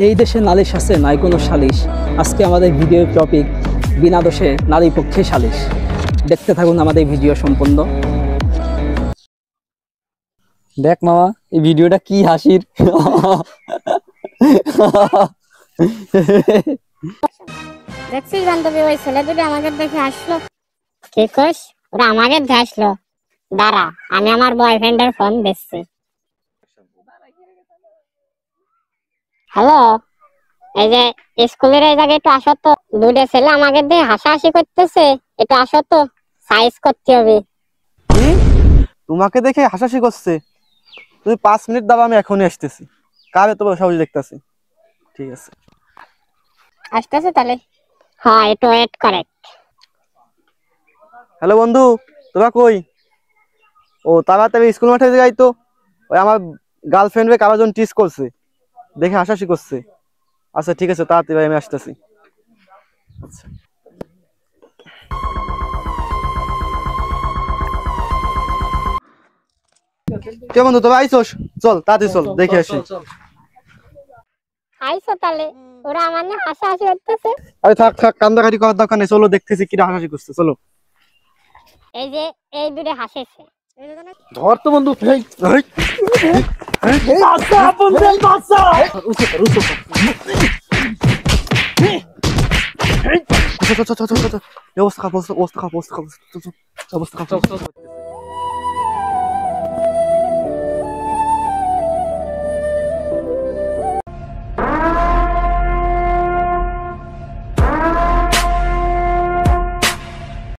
এই দেশে নালিশ আছে নাই কোনো সালিশ। আজকে আমাদের ভিডিওর টপিক বিনা দোষে নারী পক্ষে সালিশ। দেখতে থাকুন আমাদের ভিডিও সম্পূর্ণ। দেখ মামা, এই ভিডিওটা কি হাসির। দেখছিস বান্ধবী, ওই ছেলে দুটো আমাকে দেখে আসলো। কি কইস? ওরা আমাকে দেখে আসলো। দাঁড়া, আমি আমার বয়ফ্রেন্ডের ফোন দিচ্ছি। হ্যালো, এই যে স্কুলের এই জায়গায় একটু আসো তো। দুটো ছেলে আমাকে দিয়ে হাসাহাসি করতেছে, একটু আসো তো, সাইজ করতে হবে। কি? তোমাকে দেখে হাসাহাসি করছে? তুমি 5 মিনিট দাও, আমি এখনই আসতেছি। কারে তোমার সাহস দেখতেছি। ঠিক আছে, আসতেছে তাহলে। হ্যাঁ, একটু ওয়েট করে। হ্যালো বন্ধু, তোরা কই? ও তাড়াতাড়ি স্কুল মাঠে যাই তো। ওই আমার গার্লফ্রেন্ডে কারোর জন্য টিস করছে, দেখে হাসাহাসি করছে। আচ্ছা ঠিক আছে, তাড়াতাড়ি আমি আসতেছি। আচ্ছা কে বন্ধু, তোরা আইসোস? চল তাড়াতাড়ি চল, দেখে আসি। আইসো তাহলে, ওরা আমার নিয়ে হাসাহাসি করতেছে। আরে থাক থাক, কান্দাকাটি করার দরকার নেই, চলো দেখতেছি কিরা হাসাহাসি করছে। চলো এই যে এই দুটো হাসেছে। ধর তো বন্ধু। এই, এই, এই, আচ্ছা, আপনজন বাচ্চা। উঠে পড়, উঠে পড়। এই, চল, চল, চল, চল, চল, চল। এই অবস্থা খারাপ, অবস্থা খারাপ, অবস্থা খারাপ। চল, চল, অবস্থা খারাপ।